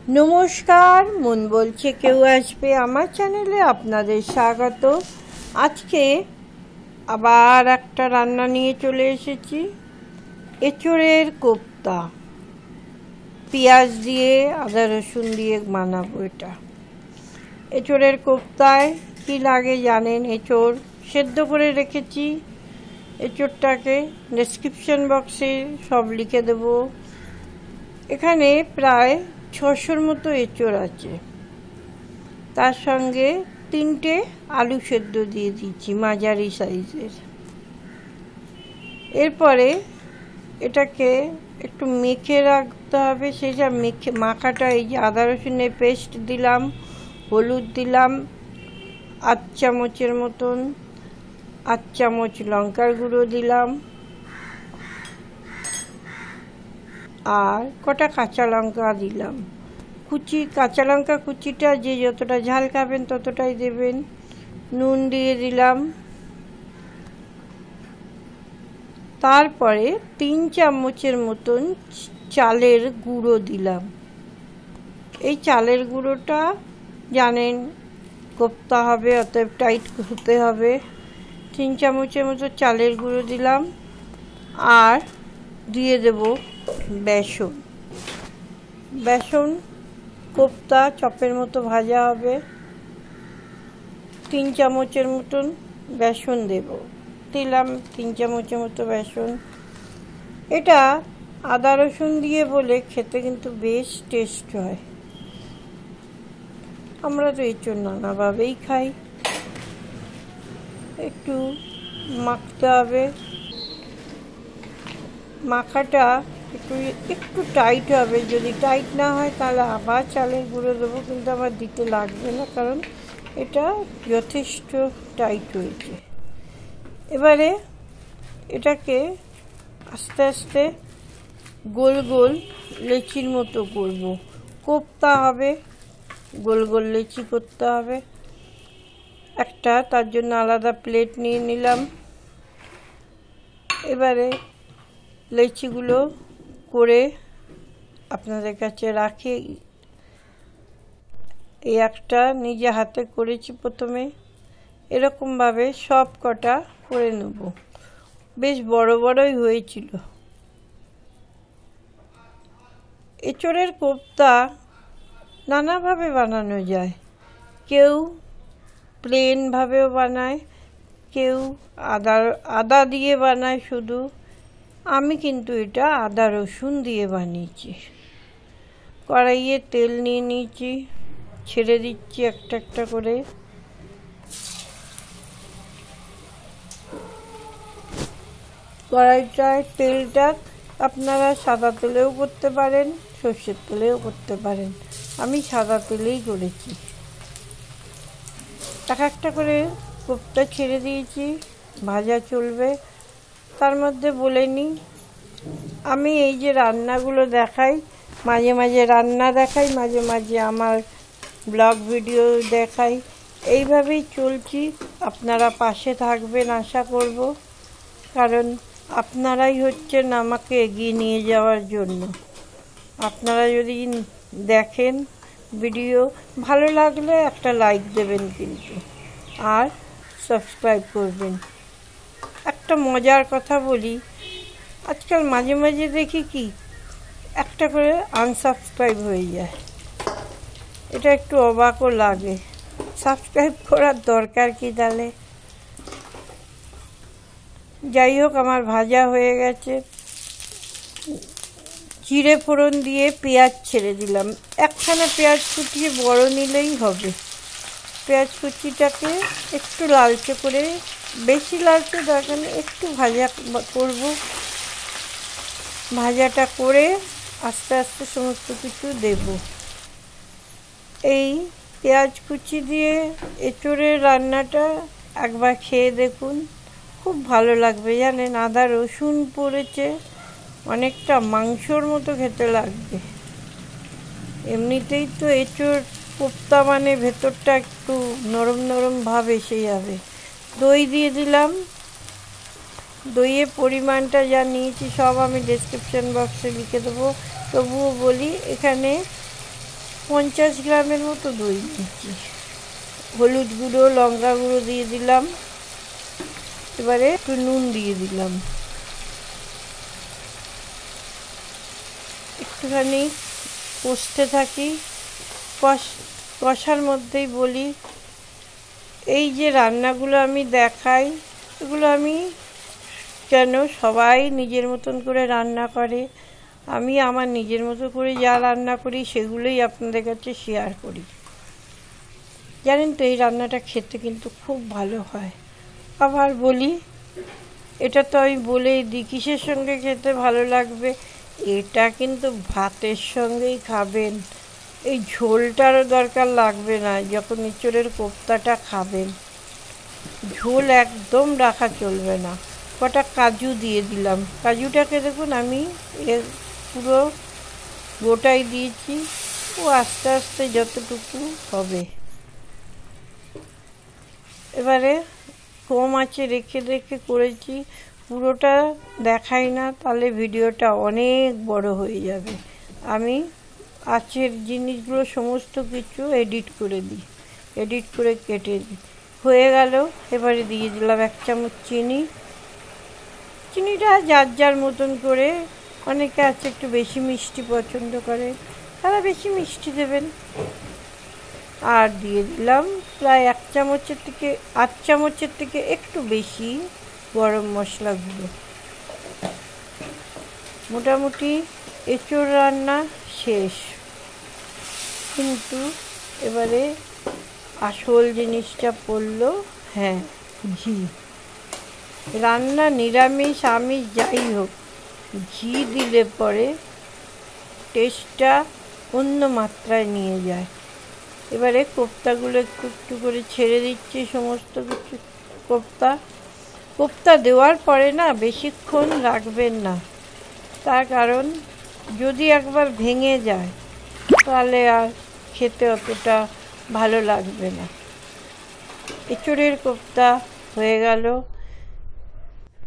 নমস্কার, মন বলছে কেউ আসবে আমার চ্যানেলে আপনাদের স্বাগত। আজকে আবার একটা রান্না নিয়ে চলে এসেছি, এঁচোড়ের কোপ্তা। পেঁয়াজ দিয়ে আদা রসুন দিয়ে বানাবো এটা। এঁচোড়ের কোপ্তায় কী লাগে জানেন? এঁচোড় সেদ্ধ করে রেখেছি, এঁচোড়টাকে ডেসক্রিপশন বক্সে সব লিখে দেব। এখানে প্রায় 600-র মতো এঁচোড় আছে। তার সঙ্গে 3টে আলু সেদ্ধ দিয়ে দিচ্ছি মাঝারি সাইজের। এরপরে এটাকে একটু মেখে রাখতে হবে। সেটা মাখাটা এই যে আদা রসুনের পেস্ট দিলাম, হলুদ দিলাম 8 চামচের মতন, 8 চামচ লঙ্কার গুঁড়ো দিলাম, আর কটা কাঁচা লঙ্কা দিলাম। কাঁচা লঙ্কা কুচিটা যে যতটা ঝাল খাবেন ততটাই দেবেন। নুন দিয়ে দিলাম। তারপরে 3 চামচের মতন চালের গুঁড়ো দিলাম। এই চালের গুঁড়োটা জানেন কোপ্তা হবে, অতএব টাইট হতে হবে। 3 চামচের মতো চালের গুঁড়ো দিলাম, আর দিয়ে দেব বেসন। বেসন কোপ্তা চপের মতো ভাজা হবে। 3 চামচের মতন বেসন দিলাম 3 চামচের মতো বেসন। এটা আদা রসুন দিয়ে বলে খেতে কিন্তু বেশ টেস্ট হয়। আমরা তো এঁচোড় নানাভাবেই খাই। একটু মাখতে হবে। মাখাটা একটু টাইট হবে। যদি টাইট না হয় তাহলে আবার চালের গুঁড়ো দেবো, কিন্তু আমার দিতে লাগবে না, কারণ এটা যথেষ্ট টাইট হয়েছে। এবারে এটাকে আস্তে আস্তে গোল গোল লেচির মতো করব। কোপ্তা হবে, গোল গোল লেচি করতে হবে। তার জন্য আলাদা প্লেট নিয়ে নিলাম। এবারে লেচিগুলো করে আপনাদের কাছে রাখি। এই একটা নিজে হাতে করেছি প্রথমে। এরকমভাবে সব কটা করে নেব। বেশ বড় বড়ই হয়েছিল। এঁচোড়ের কোপ্তা নানাভাবে বানানো যায়। কেউ প্লেনভাবেও বানায়, কেউ আদা দিয়ে বানায় শুধু। আমি কিন্তু এটা আদা রসুন দিয়ে বানিয়েছি। কড়াইয়ে তেল নিয়ে নিয়েছি, ছেড়ে দিচ্ছি একটা একটা করে। কড়াইটায় তেলটা আপনারা সাদা তেলেও করতে পারেন, সর্ষের তেলেও করতে পারেন। আমি সাদা তেলেই করেছি। একটা করে কোপ্তা ছেড়ে দিয়েছি, ভাজা চলবে। তার মধ্যে বলে নিই, আমি এই যে রান্নাগুলো দেখাই, মাঝে মাঝে রান্না দেখাই, মাঝে মাঝে আমার ব্লগ ভিডিও দেখাই। এইভাবেই চলছি। আপনারা পাশে থাকবেন আশা করব, কারণ আপনারাই হচ্ছেন আমাকে এগিয়ে নিয়ে যাওয়ার জন্য। আপনারা যদি দেখেন ভিডিও ভালো লাগলে একটা লাইক দেবেন কিন্তু, আর সাবস্ক্রাইব করবেন। একটা মজার কথা বলি, আজকাল মাঝে মাঝে দেখি কি একটা করে আনসাবস্ক্রাইব হয়ে যায়। এটা একটু অবাকও লাগে। সাবস্ক্রাইব করার দরকার কি তাহলে? যাই হোক, আমার ভাজা হয়ে গেছে। জিরে ফোড়ন দিয়ে পেঁয়াজ ছেড়ে দিলাম। একখানা পেঁয়াজ কুচিয়ে বড় নিলেই হবে। পেঁয়াজ কুচিটাকে একটু লালচে করে, বেশি লালচে দরকার নেই, একটু ভাজা করব। ভাজাটা করে আস্তে আস্তে সমস্ত কিছু দেব। এই পেঁয়াজ কুচি দিয়ে এঁচোড়ের রান্নাটা একবার খেয়ে দেখুন, খুব ভালো লাগবে জানেন। আদা রসুন পড়েছে, অনেকটা মাংসর মতো খেতে লাগবে। এমনিতেই তো এঁচোড় কোপ্তা মানে ভেতরটা একটু নরম নরম ভাব এসে যাবে। দই দিয়ে দিলাম। দইয়ের পরিমাণটা যা নিয়েছি সব আমি ডেসক্রিপশন বক্সে লিখে দেবো। তবুও বলি, এখানে 50 গ্রামের মতো দই নিয়েছি। হলুদ গুঁড়ো, লঙ্কা গুঁড়ো দিয়ে দিলাম, এবারে একটু নুন দিয়ে দিলাম, একটুখানি কষতে থাকি। কষার মধ্যেই বলি, এই যে রান্নাগুলো আমি দেখাই, এগুলো আমি কেন, সবাই নিজের মতন করে রান্না করে, আমি আমার নিজের মতো করে যা রান্না করি সেগুলোই আপনাদের কাছে শেয়ার করি। জানেন তো এই রান্নাটা খেতে কিন্তু খুব ভালো হয়। আবার বলি, এটা তো আমি বলেই দিই কিসের সঙ্গে খেতে ভালো লাগবে, এটা কিন্তু ভাতের সঙ্গেই খাবেন, এই ঝোলটারও দরকার লাগবে না। যখন এঁচোড়ের কোপ্তাটা খাবেন, ঝোল একদম রাখা চলবে না। কটা কাজু দিয়ে দিলাম, কাজুটাকে দেখুন আমি পুরো গোটাই দিয়েছি, ও আস্তে আস্তে যতটুকু হবে। এবারে কম আঁচে রেখে রেখে করেছি, পুরোটা দেখাই না, তাহলে ভিডিওটা অনেক বড় হয়ে যাবে। আমি আঁচের জিনিসগুলো সমস্ত কিছু এডিট করে দিই, এডিট করে কেটে দিই। হয়ে গেল, এবারে দিয়ে দিলাম 1 চামচ চিনি। চিনিটা যার যার মতন করে, অনেকে আছে একটু বেশি মিষ্টি পছন্দ করে, তারা বেশি মিষ্টি দেবেন। আর দিয়ে দিলাম প্রায় 1 চামচের থেকে 8 চামচের থেকে একটু বেশি গরম মশলা গুঁড়ো। মোটামুটি এঁচোড় রান্না শেষ, কিন্তু এবারে আসল জিনিসটা পড়লো, হ্যাঁ, ঘি। রান্না নিরামিষ আমিষ যাই হোক, ঘি দিলে পরে টেস্টটা অন্য মাত্রায় নিয়ে যায়। এবারে কোপ্তাগুলো একটু একটু করে ছেড়ে দিচ্ছি, সমস্ত কিছু কোপ্তা দেওয়ার পরে না বেশিক্ষণ রাখবেন না, তার কারণ যদি একবার ভেঙে যায় তাহলে আর খেতে অতটা ভালো লাগবে না। এঁচোড়ের কোপ্তা হয়ে গেল,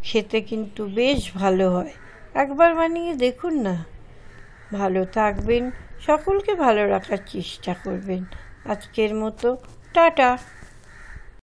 খেতে কিন্তু বেশ ভালো হয়, একবার বানিয়ে দেখুন না। ভালো থাকবেন, সকলকে ভালো রাখার চেষ্টা করবেন। আজকের মতো টাটা।